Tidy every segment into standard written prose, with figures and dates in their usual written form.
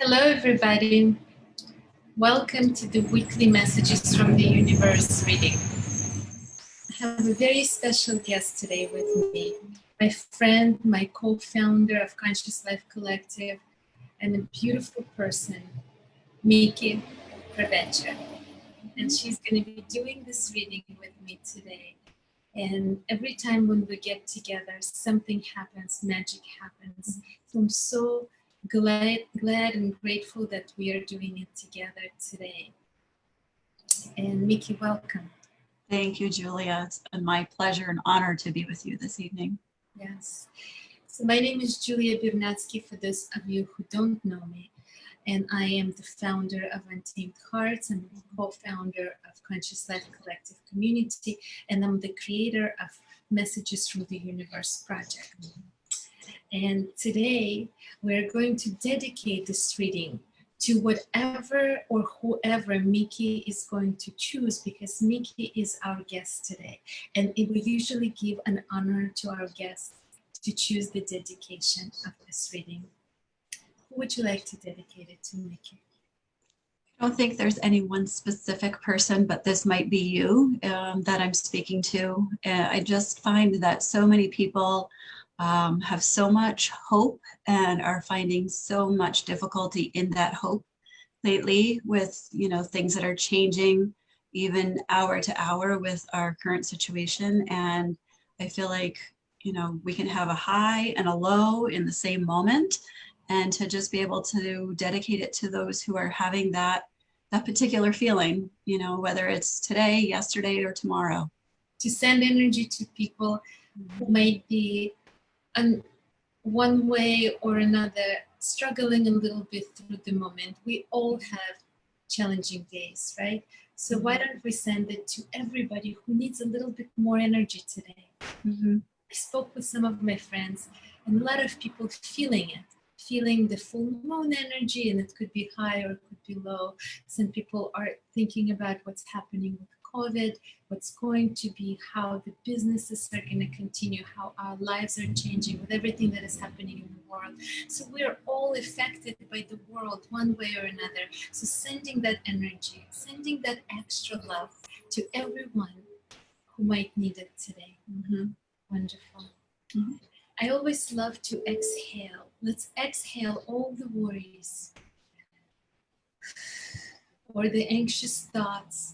Hello, everybody. Welcome to the weekly Messages from the Universe reading. I have a very special guest today with me, my friend, my co-founder of Conscious Life Collective, and a beautiful person, Mikki Provencher. And she's going to be doing this reading with me today. And every time when we get together, something happens, magic happens. So I'm so glad and grateful that we are doing it together today. And Mikki, welcome. Thank you, Julia. It's been my pleasure and honor to be with you this evening. Yes. So my name is Julia Bernadsky, for those of you who don't know me. And I am the founder of Untamed Hearts. I'm the co-founder of Conscious Life Collective Community. And I'm the creator of Messages from the Universe project. And today we're going to dedicate this reading to whatever or whoever Mikki is going to choose, because Mikki is our guest today. And we usually give an honor to our guests to choose the dedication of this reading. Who would you like to dedicate it to, Mikki? I don't think there's any one specific person, but this might be you that I'm speaking to. I just find that so many people have so much hope and are finding so much difficulty in that hope lately with, things that are changing even hour to hour with our current situation. And I feel like, we can have a high and a low in the same moment, and to just be able to dedicate it to those who are having that particular feeling, whether it's today, yesterday, or tomorrow. To send energy to people who might be one way or another struggling a little bit through the moment. We all have challenging days, right? So why don't we send it to everybody who needs a little bit more energy today? I spoke with some of my friends, and a lot of people feeling the full moon energy, and it could be high or it could be low. Some people are thinking about what's happening with COVID, what's going to be, how the businesses are going to continue, how our lives are changing with everything that is happening in the world. So we're all affected by the world one way or another. So sending that energy, sending that extra love to everyone who might need it today. Wonderful. I always love to exhale. Let's exhale all the worries or the anxious thoughts,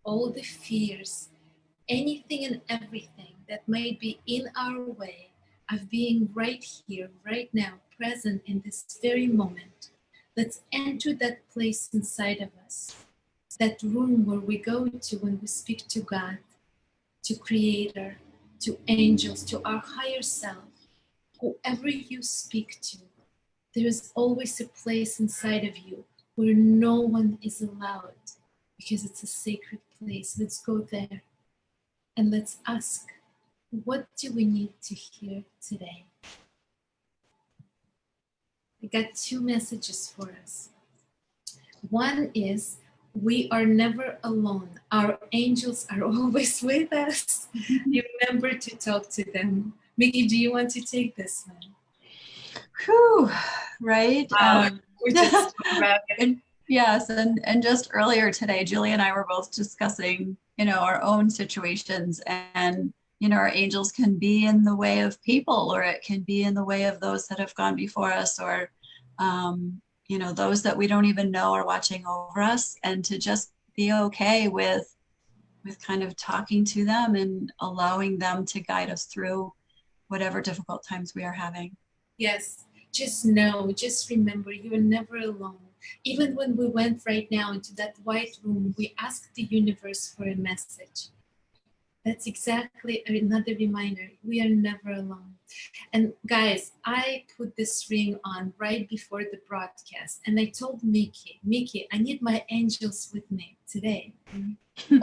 all the fears, anything and everything that might be in our way of being right here, right now, present in this very moment. Let's enter that place inside of us, that room where we go to when we speak to God, to Creator, to angels, to our higher self. Whoever you speak to, there is always a place inside of you where no one is allowed, because it's a sacred place. Let's go there and let's ask, what do we need to hear today? I got two messages for us. One is, we are never alone. Our angels are always with us. Remember to talk to them. Mikki, do you want to take this one? Whew, right. We just about it. Yes, and just earlier today, Julia and I were both discussing, our own situations, and our angels can be in the way of people, or it can be in the way of those that have gone before us, or those that we don't even know are watching over us, and to just be okay with kind of talking to them and allowing them to guide us through whatever difficult times we are having. Yes, just know, just remember, you're never alone. Even when we went right now into that white room, we asked the universe for a message. That's exactly another reminder. We are never alone. And guys, I put this ring on right before the broadcast, and I told Mikki, I need my angels with me today.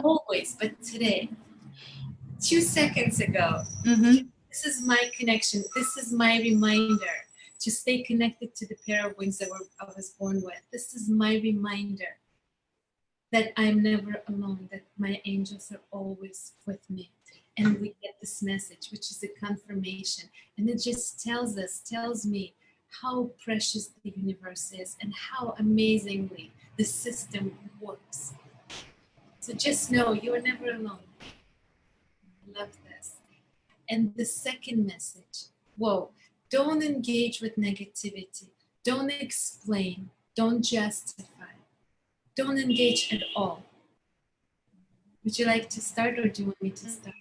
Always, but today. 2 seconds ago. This is my connection. This is my reminder to stay connected to the pair of wings that I was born with. This is my reminder that I'm never alone, that my angels are always with me. And we get this message, which is a confirmation. And it just tells me, how precious the universe is and how amazingly the system works. So just know you're never alone. I love this. And the second message, whoa, don't engage with negativity. Don't explain. Don't justify. Don't engage at all. Would you like to start, or do you want me to start?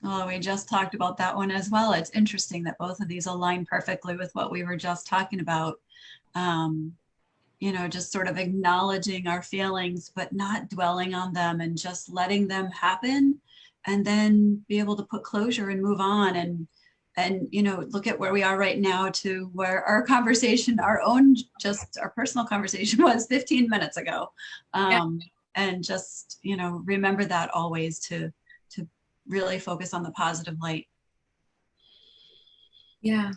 Oh, we just talked about that one as well. It's interesting that both of these align perfectly with what we were just talking about. You know, just sort of acknowledging our feelings, but not dwelling on them and just letting them happen, and then be able to put closure and move on and you know, look at where we are right now to where our conversation, our personal conversation was 15 minutes ago. And just, you know, remember that always to really focus on the positive light. Yeah.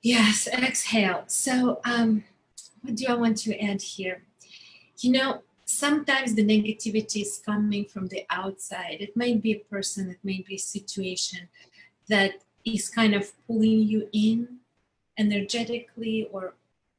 Yes, exhale. So what do I want to add here? You know, sometimes the negativity is coming from the outside. It might be a person, it might be a situation that is kind of pulling you in energetically, or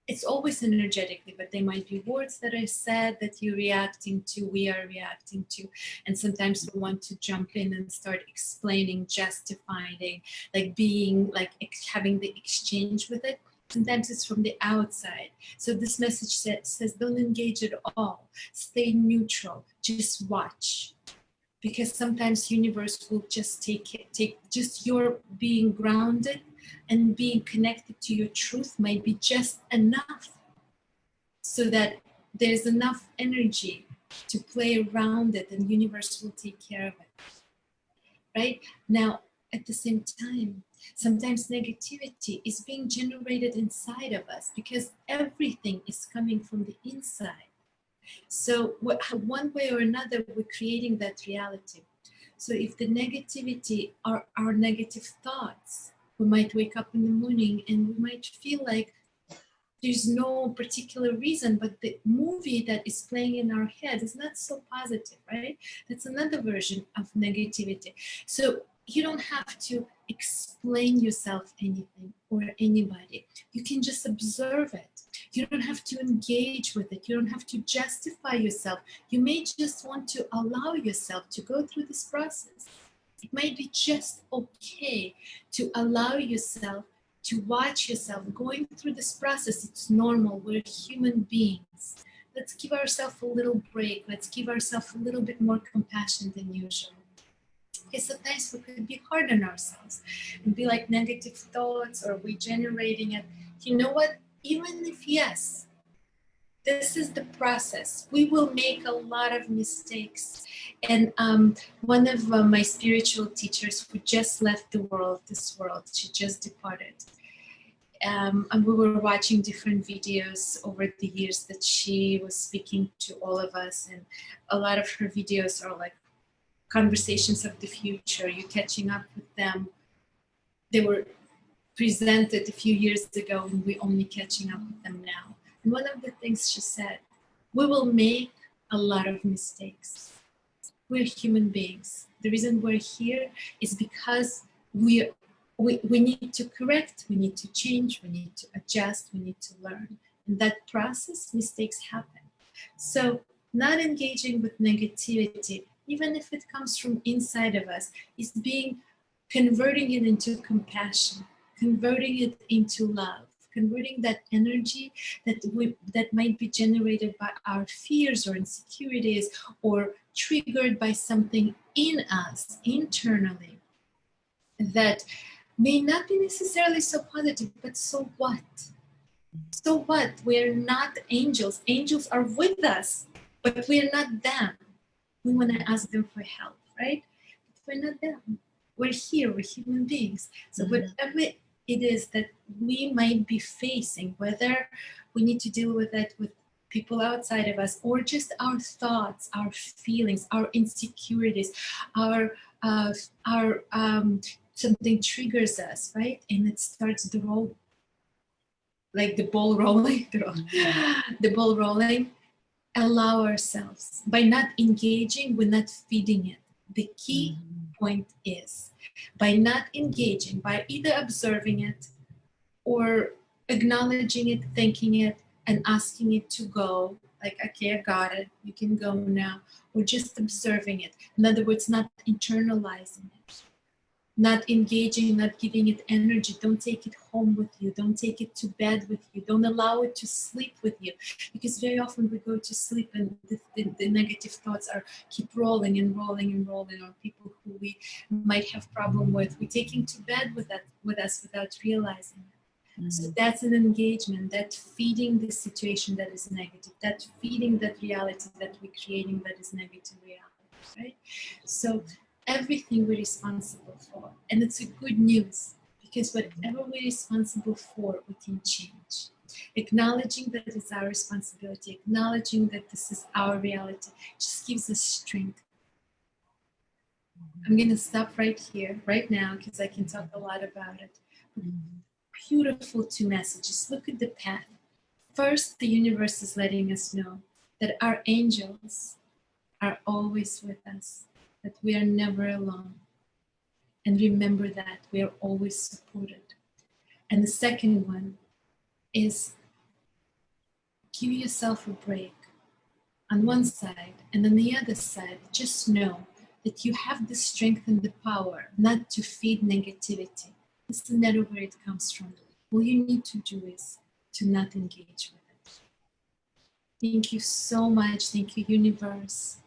it's always energetically, but there might be words that are said that you're reacting to, we are reacting to. And sometimes we want to jump in and start explaining, justifying, like being, like having the exchange with it. Sometimes it's from the outside. So this message says don't engage at all. Stay neutral. Just watch. Because sometimes universe will just take just your being grounded and being connected to your truth might be just enough, so that there's enough energy to play around it, and universe will take care of it. Right? Now, at the same time, sometimes negativity is being generated inside of us because everything is coming from the inside. So one way or another, we're creating that reality. So if the negativity are our negative thoughts, we might wake up in the morning and we might feel like there's no particular reason, but the movie that is playing in our head is not so positive, right? That's another version of negativity. So you don't have to explain yourself anything or anybody. You can just observe it. You don't have to engage with it. You don't have to justify yourself. You may just want to allow yourself to go through this process. It might be just okay to allow yourself to watch yourself going through this process. It's normal. We're human beings. Let's give ourselves a little break. Let's give ourselves a little bit more compassion than usual. Because sometimes we could be hard on ourselves and be like negative thoughts, or we generating it. You know what? Even if yes, this is the process. We will make a lot of mistakes. And one of my spiritual teachers who just left this world, she just departed. And we were watching different videos over the years that she was speaking to all of us. And a lot of her videos are like conversations of the future. You're catching up with them. They were presented a few years ago, and we're only catching up with them now. And one of the things she said, we will make a lot of mistakes. We're human beings. The reason we're here is because we need to correct, we need to change, we need to adjust, we need to learn. In that process, mistakes happen. So not engaging with negativity, even if it comes from inside of us, is converting it into compassion, converting it into love, converting that energy that might be generated by our fears or insecurities or triggered by something in us internally that may not be necessarily so positive, but so what? So what? We're not angels. Angels are with us, but we're not them. We want to ask them for help, right? But we're not them. We're here, we're human beings. So whatever it is that we might be facing, whether we need to deal with it with people outside of us, or just our thoughts, our feelings, our insecurities, our something triggers us, right? And it starts the roll, like the ball rolling, the ball rolling. Allow ourselves. By not engaging, we're not feeding it. The key point is, by not engaging, by either observing it or acknowledging it, thanking it, and asking it to go, like, okay, I got it, you can go now, or just observing it. In other words, not internalizing it, not engaging, not giving it energy. Don't take it home with you. Don't take it to bed with you. Don't allow it to sleep with you. Because very often we go to sleep and the negative thoughts are keep rolling and rolling and rolling, or people who we might have problem with, we're taking to bed with us without realizing it. So that's an engagement, that feeding the situation that is negative, that feeding that reality that we're creating that is negative reality, right? So everything we're responsible for, and it's a good news, because whatever we're responsible for, we can change. Acknowledging that it's our responsibility, acknowledging that this is our reality, just gives us strength. I'm going to stop right here, right now, because I can talk a lot about it. Beautiful two messages. Look at the path. First, the universe is letting us know that our angels are always with us, that we are never alone. And remember that we are always supported. And the second one is give yourself a break on one side, and on the other side, just know that you have the strength and the power not to feed negativity. It doesn't matter where it comes from. All you need to do is to not engage with it. Thank you so much. Thank you, universe.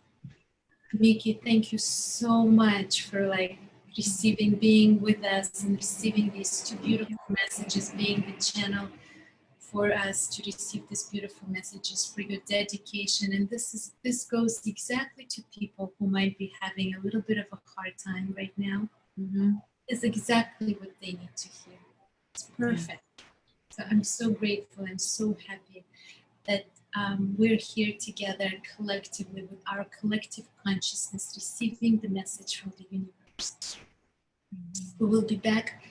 Mikki, thank you so much for receiving, being with us and receiving these two beautiful messages, being the channel for us to receive these beautiful messages, for your dedication. And this goes exactly to people who might be having a little bit of a hard time right now. It's exactly what they need to hear. It's perfect. So I'm so grateful. I'm so happy that we're here together collectively with our collective consciousness, receiving the message from the universe. We will be back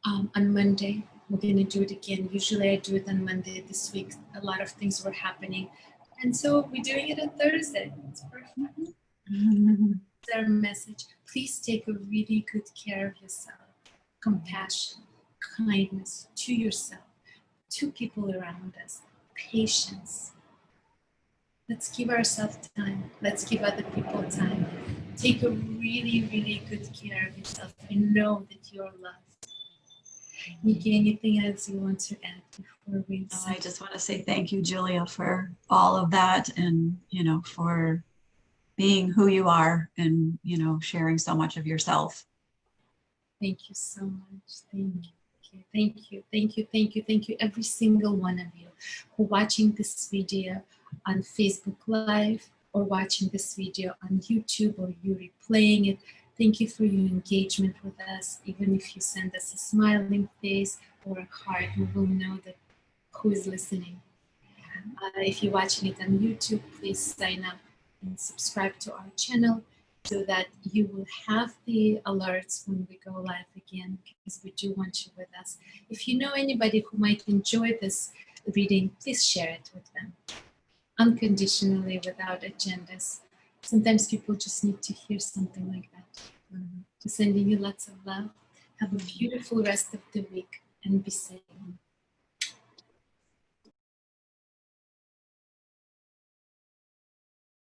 on Monday. We're going to do it again. Usually I do it on Monday. This week a lot of things were happening, and so we're doing it on Thursday. It's perfect. That's our message. Please take a really good care of yourself. Compassion, kindness to yourself, to people around us, patience. Let's give ourselves time. Let's give other people time. Take a really, really good care of yourself and know that you're loved. Mikki, anything else you want to add before we I just want to say thank you, Julia, for all of that, and for being who you are, and sharing so much of yourself. Thank you so much. Thank you. Thank you. Thank you. Thank you. Thank you, every single one of you who are watching this video on Facebook Live or watching this video on YouTube or you replaying it. Thank you for your engagement with us. Even if you send us a smiling face or a heart, we will know that who is listening. If you're watching it on YouTube, please sign up and subscribe to our channel so that you will have the alerts when we go live again, because we do want you with us. If you know anybody who might enjoy this reading, please share it with them unconditionally, without agendas. Sometimes people just need to hear something like that. Just sending you lots of love. Have a beautiful rest of the week and be safe.